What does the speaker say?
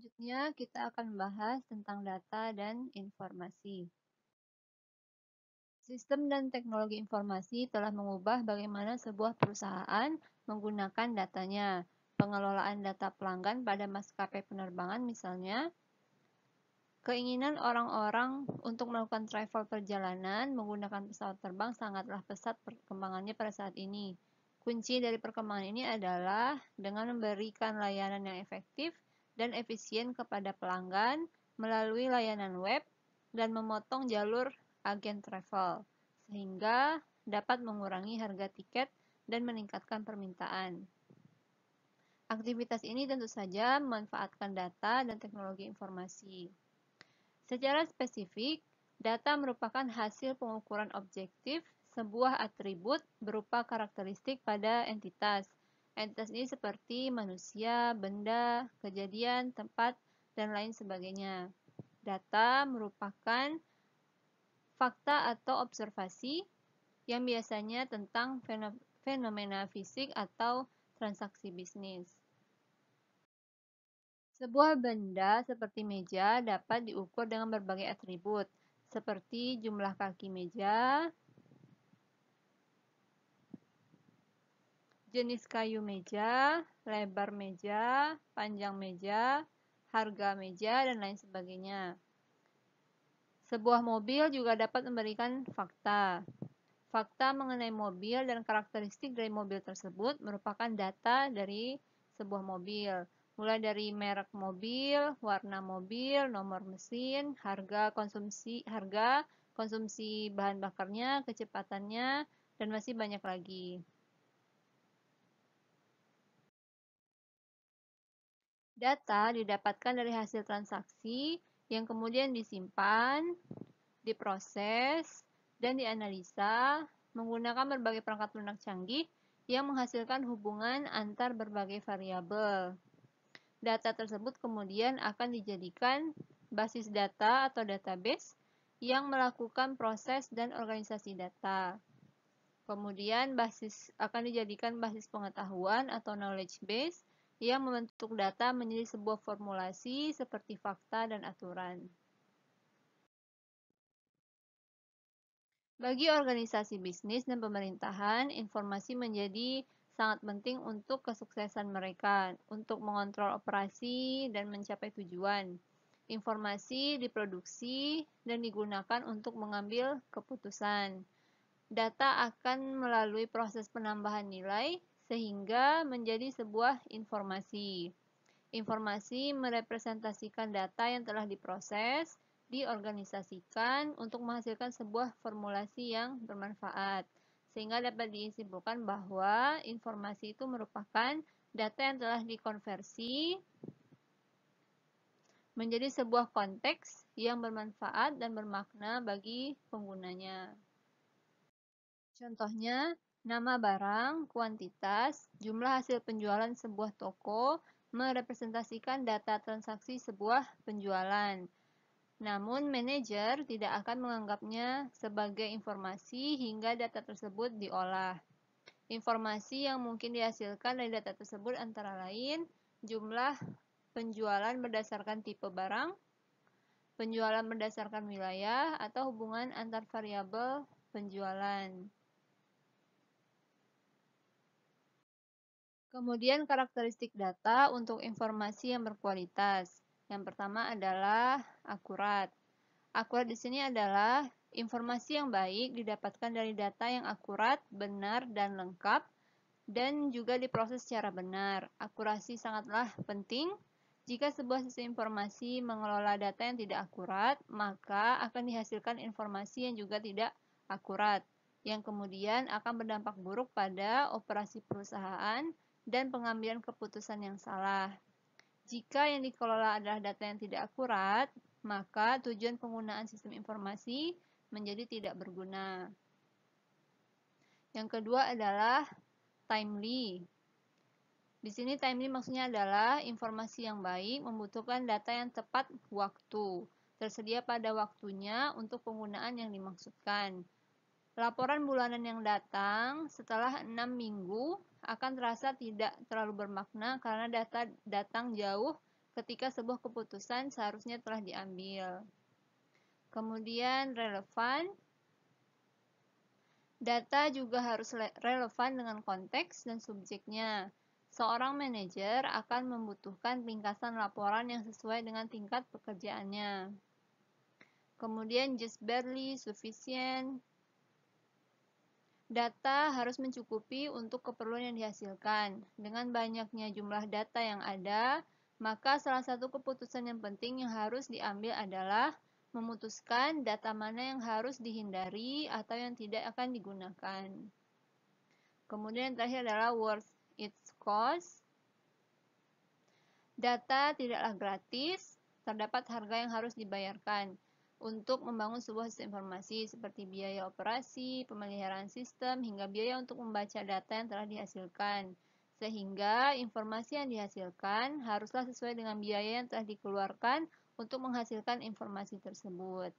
Selanjutnya, kita akan membahas tentang data dan informasi. Sistem dan teknologi informasi telah mengubah bagaimana sebuah perusahaan menggunakan datanya. Pengelolaan data pelanggan pada maskapai penerbangan misalnya, keinginan orang-orang untuk melakukan travel perjalanan menggunakan pesawat terbang sangatlah pesat perkembangannya pada saat ini. Kunci dari perkembangan ini adalah dengan memberikan layanan yang efektif dan efisien kepada pelanggan melalui layanan web dan memotong jalur agen travel, sehingga dapat mengurangi harga tiket dan meningkatkan permintaan. Aktivitas ini tentu saja memanfaatkan data dan teknologi informasi. Secara spesifik, data merupakan hasil pengukuran objektif sebuah atribut berupa karakteristik pada entitas. Entitas ini seperti manusia, benda, kejadian, tempat, dan lain sebagainya. Data merupakan fakta atau observasi yang biasanya tentang fenomena fisik atau transaksi bisnis. Sebuah benda seperti meja dapat diukur dengan berbagai atribut, seperti jumlah kaki meja, jenis kayu meja, lebar meja, panjang meja, harga meja, dan lain sebagainya. Sebuah mobil juga dapat memberikan fakta. Fakta mengenai mobil dan karakteristik dari mobil tersebut merupakan data dari sebuah mobil, mulai dari merek mobil, warna mobil, nomor mesin, harga konsumsi bahan bakarnya, kecepatannya, dan masih banyak lagi. Data didapatkan dari hasil transaksi yang kemudian disimpan, diproses, dan dianalisa menggunakan berbagai perangkat lunak canggih yang menghasilkan hubungan antar berbagai variabel. Data tersebut kemudian akan dijadikan basis data atau database yang melakukan proses dan organisasi data. Kemudian akan dijadikan basis pengetahuan atau knowledge base yang membentuk data menjadi sebuah formulasi seperti fakta dan aturan. Bagi organisasi bisnis dan pemerintahan, informasi menjadi sangat penting untuk kesuksesan mereka, untuk mengontrol operasi dan mencapai tujuan. Informasi diproduksi dan digunakan untuk mengambil keputusan. Data akan melalui proses penambahan nilai sehingga menjadi sebuah informasi. Informasi merepresentasikan data yang telah diproses, diorganisasikan untuk menghasilkan sebuah formulasi yang bermanfaat. Sehingga dapat disimpulkan bahwa informasi itu merupakan data yang telah dikonversi menjadi sebuah konteks yang bermanfaat dan bermakna bagi penggunanya. Contohnya, nama barang, kuantitas, jumlah hasil penjualan sebuah toko merepresentasikan data transaksi sebuah penjualan. Namun, manajer tidak akan menganggapnya sebagai informasi hingga data tersebut diolah. Informasi yang mungkin dihasilkan dari data tersebut antara lain jumlah penjualan berdasarkan tipe barang, penjualan berdasarkan wilayah, atau hubungan antar variabel penjualan. Kemudian karakteristik data untuk informasi yang berkualitas. Yang pertama adalah akurat. Akurat di sini adalah informasi yang baik didapatkan dari data yang akurat, benar, dan lengkap, dan juga diproses secara benar. Akurasi sangatlah penting. Jika sebuah sistem informasi mengelola data yang tidak akurat, maka akan dihasilkan informasi yang juga tidak akurat, yang kemudian akan berdampak buruk pada operasi perusahaan dan pengambilan keputusan yang salah. Jika yang dikelola adalah data yang tidak akurat, maka tujuan penggunaan sistem informasi menjadi tidak berguna. Yang kedua adalah timely. Di sini timely maksudnya adalah informasi yang baik membutuhkan data yang tepat waktu, tersedia pada waktunya untuk penggunaan yang dimaksudkan. Laporan bulanan yang datang setelah 6 minggu akan terasa tidak terlalu bermakna karena data datang jauh ketika sebuah keputusan seharusnya telah diambil. Kemudian relevan. Data juga harus relevan dengan konteks dan subjeknya. Seorang manajer akan membutuhkan ringkasan laporan yang sesuai dengan tingkat pekerjaannya. Kemudian just barely sufficient. Data harus mencukupi untuk keperluan yang dihasilkan. Dengan banyaknya jumlah data yang ada, maka salah satu keputusan yang penting yang harus diambil adalah memutuskan data mana yang harus dihindari atau yang tidak akan digunakan. Kemudian yang terakhir adalah worth its cost. Data tidaklah gratis, terdapat harga yang harus dibayarkan untuk membangun sebuah sistem informasi seperti biaya operasi, pemeliharaan sistem, hingga biaya untuk membaca data yang telah dihasilkan. Sehingga informasi yang dihasilkan haruslah sesuai dengan biaya yang telah dikeluarkan untuk menghasilkan informasi tersebut.